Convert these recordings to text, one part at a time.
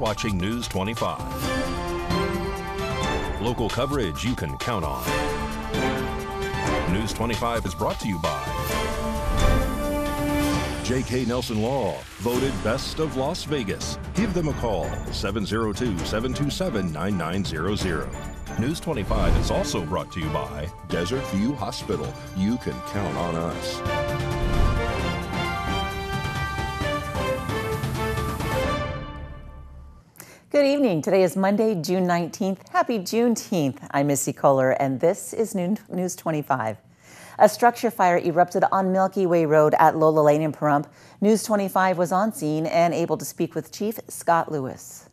watching News 25. Local coverage you can count on. News 25 is brought to you by J.K. Nelson Law, voted best of Las Vegas. Give them a call, 702-727-9900. News 25 is also brought to you by Desert View Hospital. You can count on us. Good evening. Today is Monday, June 19th. Happy Juneteenth. I'm Missy Kohler, and this is News 25. A structure fire erupted on Milky Way Road at Lola Lane in Pahrump. News 25 was on scene and able to speak with Chief Scott Lewis.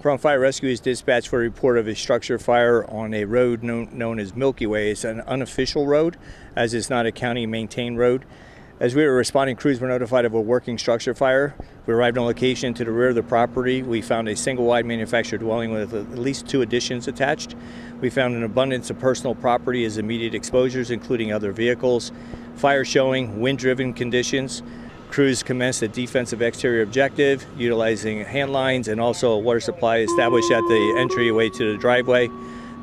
Pahrump Fire Rescue is dispatched for a report of a structure fire on a road known as Milky Way. It's an unofficial road, as it's not a county-maintained road. As we were responding, crews were notified of a working structure fire. We arrived on location. To the rear of the property, we found a single-wide manufactured dwelling with at least 2 additions attached. We found an abundance of personal property as immediate exposures, including other vehicles. Fire showing wind-driven conditions. Crews commenced a defensive exterior objective, utilizing hand lines and also a water supply established at the entryway to the driveway.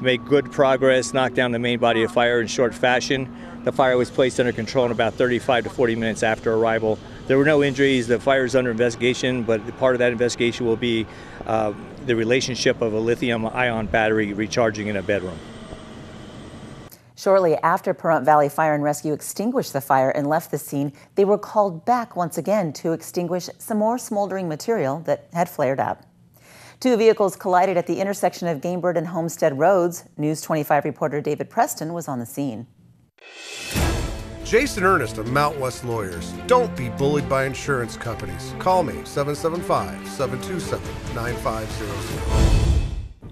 Made good progress, knocked down the main body of fire in short fashion. The fire was placed under control in about 35 to 40 minutes after arrival. There were no injuries. The fire is under investigation, but part of that investigation will be the relationship of a lithium-ion battery recharging in a bedroom. Shortly after Pahrump Valley Fire and Rescue extinguished the fire and left the scene, they were called back once again to extinguish some more smoldering material that had flared up. 2 vehicles collided at the intersection of Gamebird and Homestead Roads. News 25 reporter David Preston was on the scene. Jason Ernest of Mount West Lawyers. Don't be bullied by insurance companies. Call me, 775-727-9500.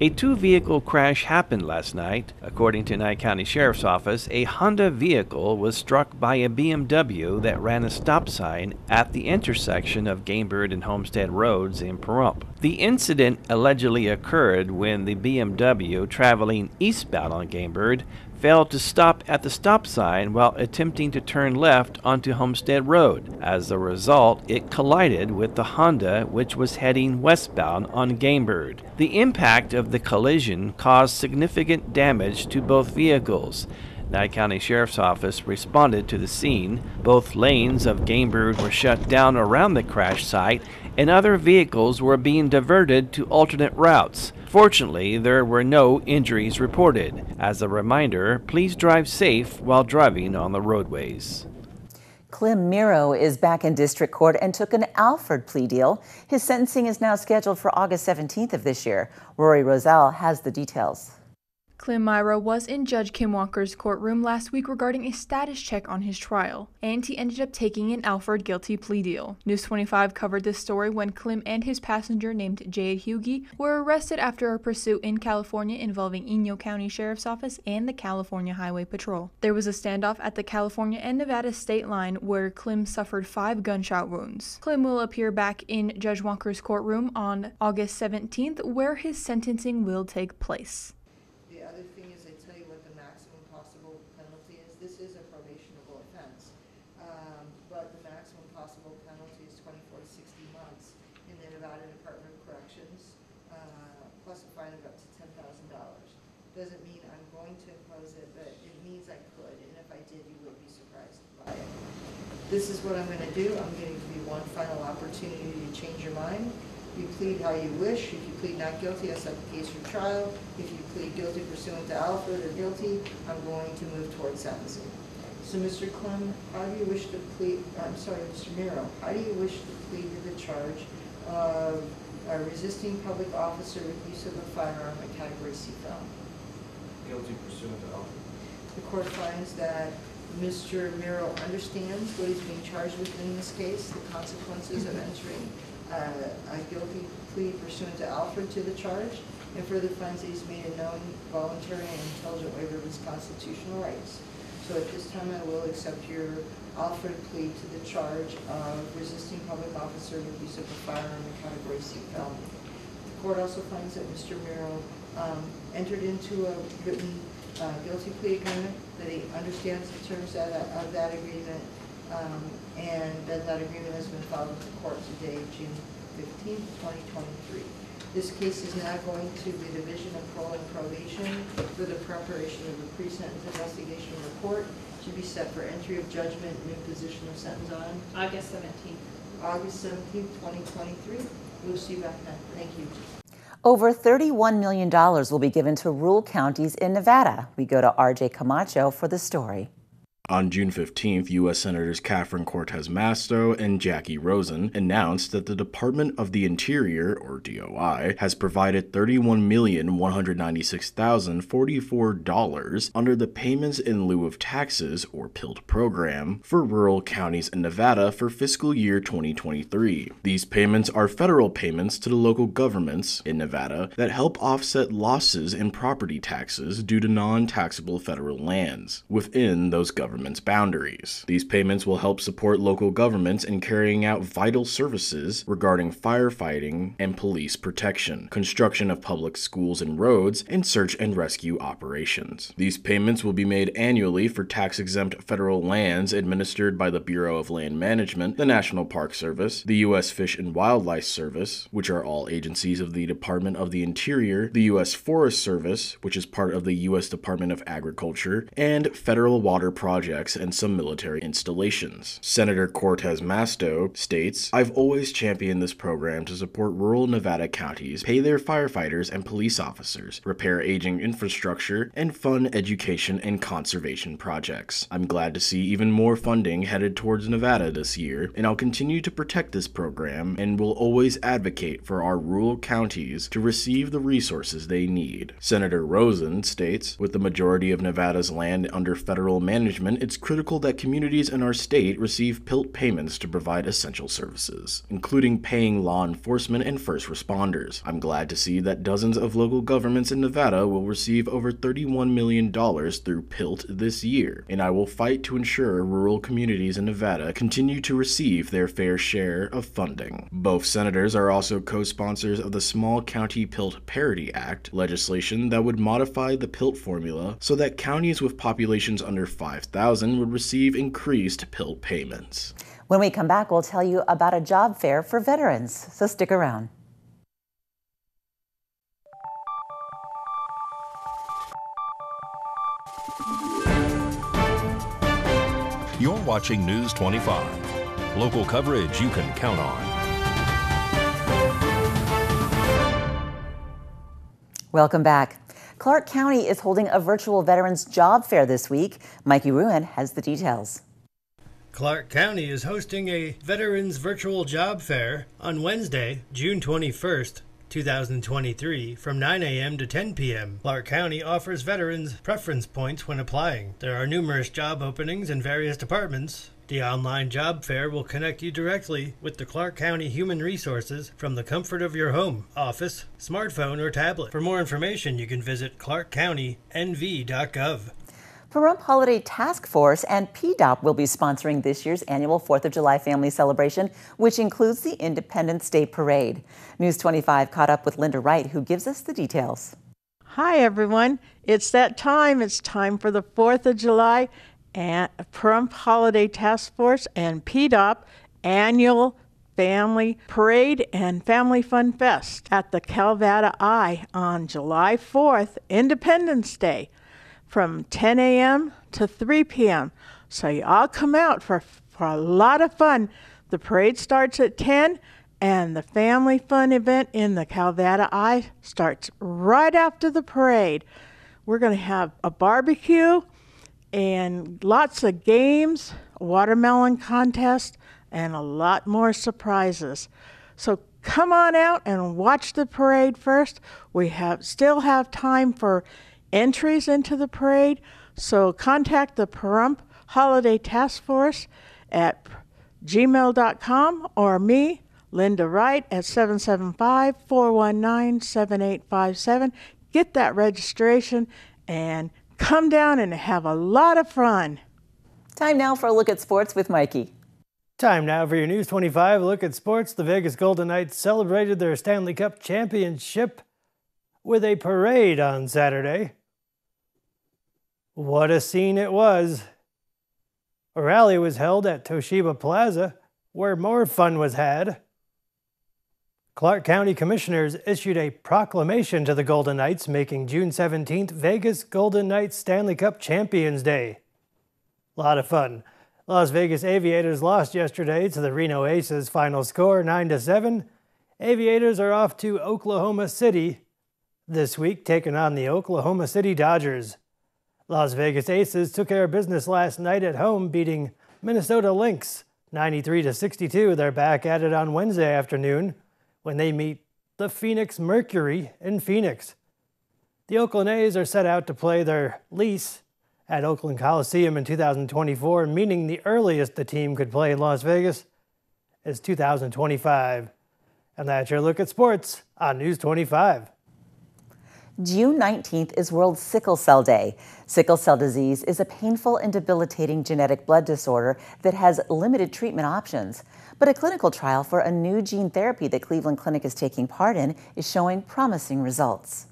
A 2-vehicle crash happened last night. According to Nye County Sheriff's Office, a Honda vehicle was struck by a BMW that ran a stop sign at the intersection of Gamebird and Homestead Roads in Pahrump. The incident allegedly occurred when the BMW traveling eastbound on Gamebird failed to stop at the stop sign while attempting to turn left onto Homestead Road. As a result, it collided with the Honda, which was heading westbound on Gamebird. The impact of the collision caused significant damage to both vehicles. Nye County Sheriff's Office responded to the scene. Both lanes of Gamebird were shut down around the crash site, and other vehicles were being diverted to alternate routes. Fortunately, there were no injuries reported. As a reminder, please drive safe while driving on the roadways. Clem Miro is back in district court and took an Alford plea deal. His sentencing is now scheduled for August 17th of this year. Rory Roselle has the details. Clem Miro was in Judge Kim Walker's courtroom last week regarding a status check on his trial, and he ended up taking an Alford guilty plea deal. News 25 covered this story when Clem and his passenger named Jade Hughey were arrested after a pursuit in California involving Inyo County Sheriff's Office and the California Highway Patrol. There was a standoff at the California and Nevada state line where Clem suffered 5 gunshot wounds. Clem will appear back in Judge Walker's courtroom on August 17th, where his sentencing will take place. This is a probationable offense, but the maximum possible penalty is 24 to 60 months in the Nevada Department of Corrections, plus a fine of up to $10,000. Doesn't mean I'm going to impose it, but it means I could, and if I did, you would be surprised by it. This is what I'm going to do. I'm going to give you one final opportunity to change your mind. You plead how you wish. If you plead not guilty, I set the case for trial. If you plead guilty pursuant to Alford or guilty, I'm going to move towards sentencing. So, Mr. Clem, how do you wish to plead? I'm sorry, Mr. Miro. How do you wish to plead to the charge of a resisting public officer with use of a firearm, a Category C felon? Guilty pursuant to Alford. The court finds that Mr. Miro understands what he's being charged with in this case, the consequences of entering a guilty plea pursuant to Alford to the charge, and further finds that he's made a known, voluntary, and intelligent waiver of his constitutional rights. So at this time, I will accept your Alford plea to the charge of resisting public officer with use of a firearm, a Category C felony. The court also finds that Mr. Miro entered into a written guilty plea agreement, that he understands the terms of that agreement, and that agreement has been filed with the court today, June 15, 2023. This case is now going to the Division of Parole and Probation for the preparation of a pre-sentence investigation report to be set for entry of judgment and imposition of sentence on August 17th. August 17th, 2023. We'll see you back then. Thank you. Over $31 million will be given to rural counties in Nevada. We go to RJ Camacho for the story. On June 15th, U.S. Senators Catherine Cortez Masto and Jackie Rosen announced that the Department of the Interior, or DOI, has provided $31,196,044 under the Payments in Lieu of Taxes, or PILT program, for rural counties in Nevada for fiscal year 2023. These payments are federal payments to the local governments in Nevada that help offset losses in property taxes due to non-taxable federal lands within those governments' boundaries. These payments will help support local governments in carrying out vital services regarding firefighting and police protection, construction of public schools and roads, and search and rescue operations. These payments will be made annually for tax-exempt federal lands administered by the Bureau of Land Management, the National Park Service, the U.S. Fish and Wildlife Service, which are all agencies of the Department of the Interior, the U.S. Forest Service, which is part of the U.S. Department of Agriculture, and federal water projects and some military installations. Senator Cortez Masto states, "I've always championed this program to support rural Nevada counties, pay their firefighters and police officers, repair aging infrastructure, and fund education and conservation projects. I'm glad to see even more funding headed towards Nevada this year, and I'll continue to protect this program and will always advocate for our rural counties to receive the resources they need." Senator Rosen states, "With the majority of Nevada's land under federal management, it's critical that communities in our state receive PILT payments to provide essential services, including paying law enforcement and first responders. I'm glad to see that dozens of local governments in Nevada will receive over $31 million through PILT this year, and I will fight to ensure rural communities in Nevada continue to receive their fair share of funding." Both senators are also co-sponsors of the Small County PILT Parity Act, legislation that would modify the PILT formula so that counties with populations under 5,000 would receive increased PILT payments. When we come back, we'll tell you about a job fair for veterans, so stick around. You're watching News 25. Local coverage you can count on. Welcome back. Clark County is holding a virtual Veterans Job Fair this week. Mikey Ruin has the details. Clark County is hosting a Veterans Virtual Job Fair on Wednesday, June 21st, 2023, from 9 a.m. to 10 p.m. Clark County offers veterans preference points when applying. There are numerous job openings in various departments. The online job fair will connect you directly with the Clark County Human Resources from the comfort of your home, office, smartphone, or tablet. For more information, you can visit clarkcountynv.gov. Pahrump Holiday Task Force and PDOP will be sponsoring this year's annual 4th of July family celebration, which includes the Independence Day Parade. News 25 caught up with Linda Wright, who gives us the details. Hi, everyone. It's that time. It's time for the 4th of July and Pahrump Holiday Task Force and PDOP annual family parade and family fun fest at the Calvada Eye on July 4th, Independence Day, from 10 a.m. to 3 p.m. So you all come out for a lot of fun. The parade starts at 10, and the family fun event in the Calvada Eye starts right after the parade. We're going to have a barbecue and lots of games, a watermelon contest, and a lot more surprises. So come on out and watch the parade first. We still have time for entries into the parade, so contact the Pahrump Holiday Task Force at gmail.com or me, Linda Wright, at 775-419-7857. Get that registration and come down and have a lot of fun. Time now for a look at sports with Mikey. Time now for your News 25 look at sports. The Vegas Golden Knights celebrated their Stanley Cup championship with a parade on Saturday. What a scene it was. A rally was held at Toshiba Plaza, where more fun was had. Clark County Commissioners issued a proclamation to the Golden Knights, making June 17th Vegas Golden Knights Stanley Cup Champions Day. A lot of fun. Las Vegas Aviators lost yesterday to the Reno Aces, final score 9-7. Aviators are off to Oklahoma City this week, taking on the Oklahoma City Dodgers. Las Vegas Aces took care of business last night at home, beating Minnesota Lynx 93-62. They're back at it on Wednesday afternoon when they meet the Phoenix Mercury in Phoenix. The Oakland A's are set out to play their lease at Oakland Coliseum in 2024, meaning the earliest the team could play in Las Vegas is 2025. And that's your look at sports on News 25. June 19th is World Sickle Cell Day. Sickle cell disease is a painful and debilitating genetic blood disorder that has limited treatment options. But a clinical trial for a new gene therapy that Cleveland Clinic is taking part in is showing promising results.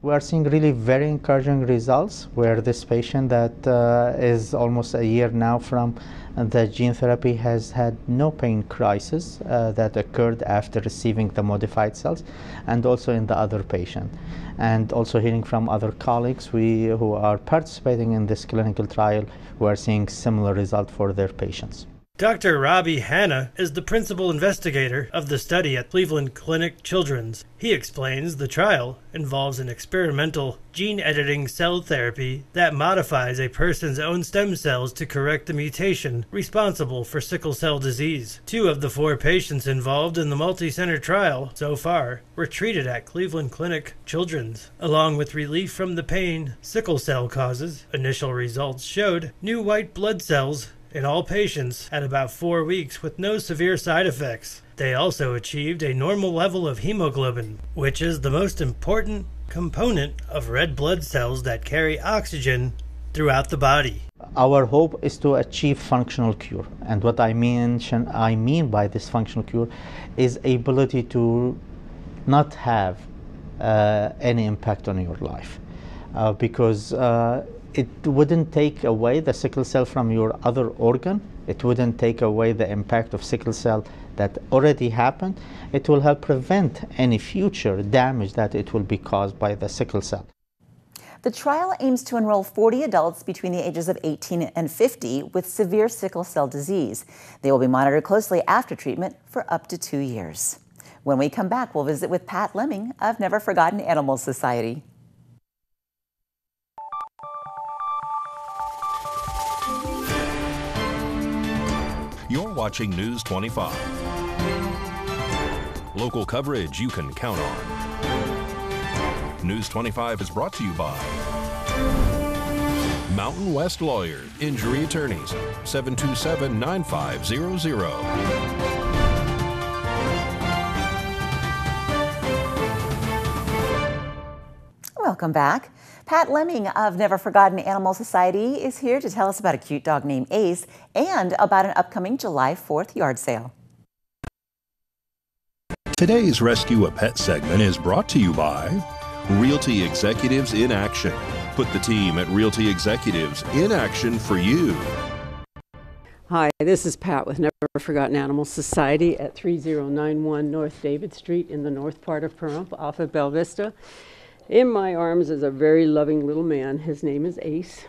We are seeing really very encouraging results where this patient that is almost a year now from the gene therapy has had no pain crisis that occurred after receiving the modified cells, and also in the other patient. And also hearing from other colleagues who are participating in this clinical trial who are seeing similar result for their patients. Dr. Robbie Hanna is the principal investigator of the study at Cleveland Clinic Children's. He explains the trial involves an experimental gene-editing cell therapy that modifies a person's own stem cells to correct the mutation responsible for sickle cell disease. 2 of the 4 patients involved in the multi-center trial so far were treated at Cleveland Clinic Children's. Along with relief from the pain sickle cell causes, initial results showed new white blood cells in all patients at about 4 weeks with no severe side effects. They also achieved a normal level of hemoglobin, which is the most important component of red blood cells that carry oxygen throughout the body. Our hope is to achieve functional cure, and what I mean by this functional cure is ability to not have any impact on your life, because it wouldn't take away the sickle cell from your other organ. It wouldn't take away the impact of sickle cell that already happened. It will help prevent any future damage that it will be caused by the sickle cell. The trial aims to enroll 40 adults between the ages of 18 and 50 with severe sickle cell disease. They will be monitored closely after treatment for up to 2 years. When we come back, we'll visit with Pat Lemming of Never Forgotten Animal Society. You're watching News 25. Local coverage you can count on. News 25 is brought to you by Mountain West Lawyers, Injury Attorneys, 727-9500. Welcome back. Pat Lemming of Never Forgotten Animal Society is here to tell us about a cute dog named Ace and about an upcoming July 4th yard sale. Today's Rescue a Pet segment is brought to you by Realty Executives in Action. Put the team at Realty Executives in action for you. Hi, this is Pat with Never Forgotten Animal Society at 3091 North David Street in the north part of Pahrump off of Bella Vista. In my arms is a very loving little man. His name is Ace.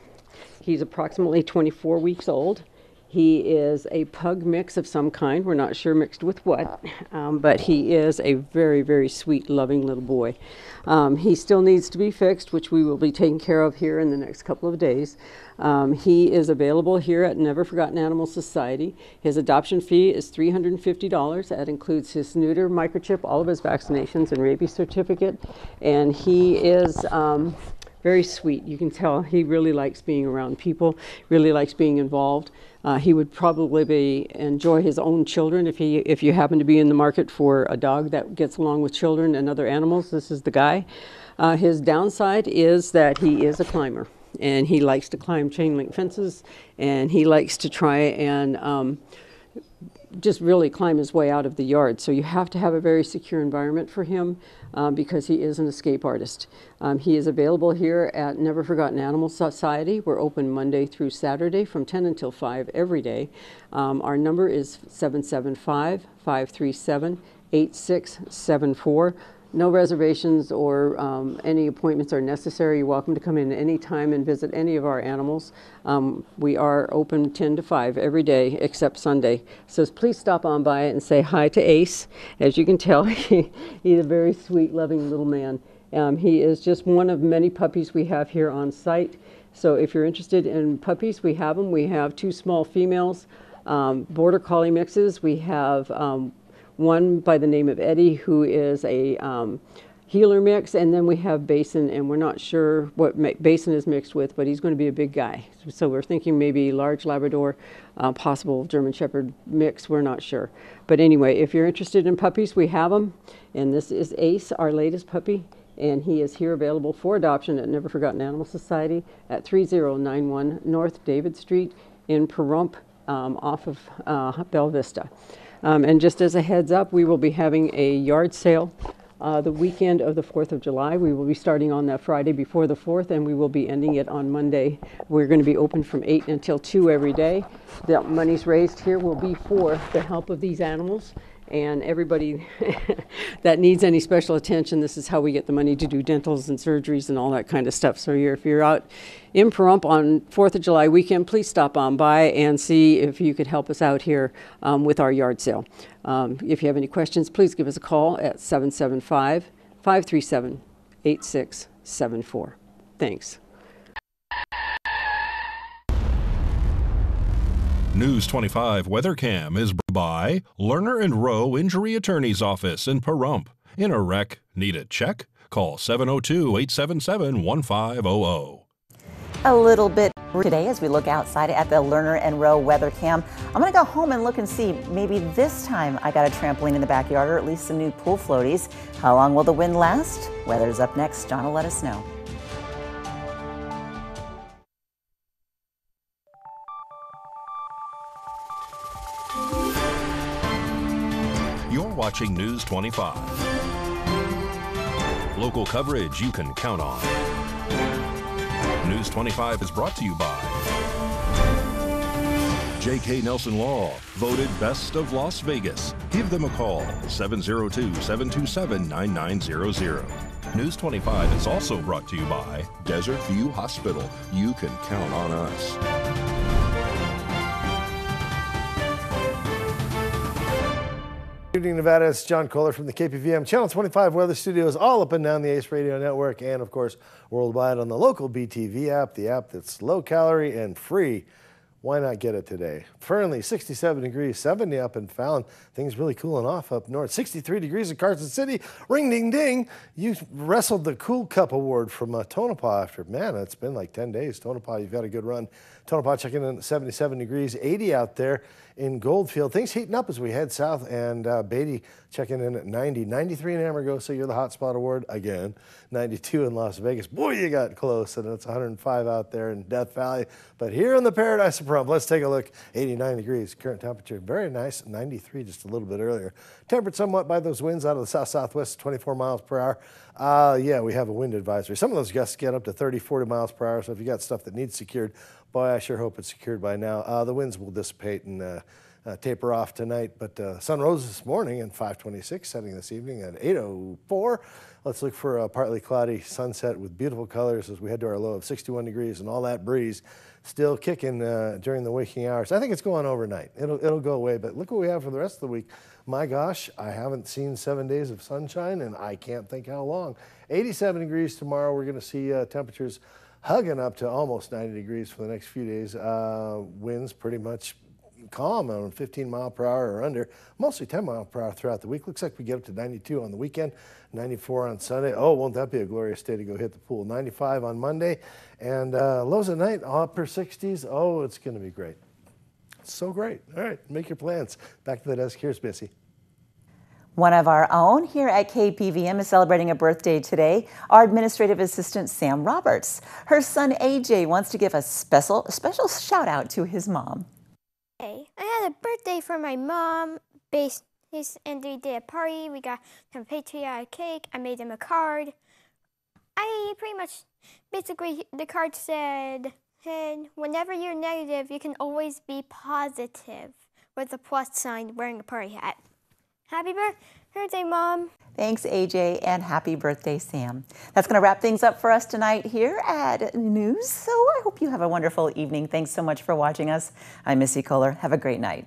He's approximately 24 weeks old. He is a pug mix of some kind. We're not sure mixed with what, but he is a very, very sweet, loving little boy. He still needs to be fixed, which we will be taking care of here in the next couple of days. He is available here at Never Forgotten Animal Society. His adoption fee is $350. That includes his neuter, microchip, all of his vaccinations, and rabies certificate. And he is very sweet. You can tell he really likes being around people, really likes being involved. He would probably enjoy his own children if you happen to be in the market for a dog that gets along with children and other animals. This is the guy. His downside is that he is a climber, and he likes to climb chain link fences, and he likes to try and just really climb his way out of the yard. So you have to have a very secure environment for him because he is an escape artist. He is available here at Never Forgotten Animal Society. We're open Monday through Saturday from 10 until 5 every day. Our number is 775-537-8888. 8674. No reservations or any appointments are necessary. You're welcome to come in any time and visit any of our animals. We are open 10 to 5 every day except Sunday. So please stop on by and say hi to Ace. As you can tell, he's a very sweet, loving little man. He is just one of many puppies we have here on site. So if you're interested in puppies, we have them. We have 2 small females, border collie mixes. We have one by the name of Eddie, who is a healer mix, and then we have Basin, and we're not sure what Basin is mixed with, but he's going to be a big guy. So we're thinking maybe large Labrador, possible German Shepherd mix, we're not sure. But anyway, if you're interested in puppies, we have them, and this is Ace, our latest puppy, and he is here available for adoption at Never Forgotten Animal Society at 3091 North David Street in Pahrump, off of Bella Vista. And just as a heads up, we will be having a yard sale the weekend of the 4th of July. We will be starting on that Friday before the 4th, and we will be ending it on Monday. We're going to be open from 8 until 2 every day. The monies raised here will be for the help of these animals. And everybody that needs any special attention, this is how we get the money to do dentals and surgeries and all that kind of stuff. So if you're out in Pahrump on 4th of July weekend, please stop on by and see if you could help us out here with our yard sale. If you have any questions, please give us a call at 775-537-8674. Thanks. News 25 Weather Cam is brought by Lerner and Rowe Injury Attorney's Office in Pahrump. In a wreck, need a check? Call 702-877-1500. A little bit today as we look outside at the Lerner and Rowe weather cam. I'm going to go home and look and see, maybe this time I got a trampoline in the backyard or at least some new pool floaties. How long will the wind last? Weather's up next. John will let us know. You're watching News 25. Local coverage you can count on. News 25 is brought to you by J.K. Nelson Law, voted best of Las Vegas. Give them a call, 702-727-9900. News 25 is also brought to you by Desert View Hospital. You can count on us. Good evening, Nevada. It's John Kohler from the KPVM Channel 25 Weather Studios, all up and down the ACE Radio Network, and of course, worldwide on the local BTV app, the app that's low calorie and free. Why not get it today? Fernley, 67 degrees, 70 up in Fallon. Things really cooling off up north. 63 degrees in Carson City. Ring, ding, ding. You wrestled the Cool Cup Award from Tonopah after, man, it's been like 10 days. Tonopah, you've got a good run. Tonopah checking in at 77 degrees, 80 out there in Goldfield. Things heating up as we head south, and Beatty checking in at 90. 93 in Amargosa, you're the Hot Spot Award again. 92 in Las Vegas. Boy, you got close, and it's 105 out there in Death Valley. But here in the Paradise of Pahrump, let's take a look. 89 degrees, current temperature, very nice. 93 just a little bit earlier. Tempered somewhat by those winds out of the south-southwest, 24 miles per hour. Yeah, we have a wind advisory. Some of those gusts get up to 30, 40 miles per hour, so if you got stuff that needs secured, boy, I sure hope it's secured by now. The winds will dissipate and taper off tonight, but sun rose this morning at 5:26, setting this evening at 8:04. Let's look for a partly cloudy sunset with beautiful colors as we head to our low of 61 degrees, and all that breeze still kicking during the waking hours. I think it's going overnight. It'll go away, but look what we have for the rest of the week. My gosh, I haven't seen 7 days of sunshine, and I can't think how long. 87 degrees tomorrow. We're going to see temperatures hugging up to almost 90 degrees for the next few days. Winds pretty much calm on 15 mile per hour or under, mostly 10 mile per hour throughout the week. Looks like we get up to 92 on the weekend, 94 on Sunday. Oh, won't that be a glorious day to go hit the pool. 95 on Monday, and lows at night, upper 60s. Oh, it's going to be great. So great. All right, make your plans. Back to the desk. Here's Missy. One of our own here at KPVM is celebrating a birthday today, our administrative assistant, Sam Roberts. Her son, AJ, wants to give a special shout out to his mom. Hey, I had a birthday for my mom, and we did a party. We got some patriotic cake. I made them a card. Basically, the card said, whenever you're negative, you can always be positive, with a plus sign wearing a party hat. Happy birthday, Mom. Thanks, AJ, and happy birthday, Sam. That's going to wrap things up for us tonight here at News. So I hope you have a wonderful evening. Thanks so much for watching us. I'm Missy Kohler. Have a great night.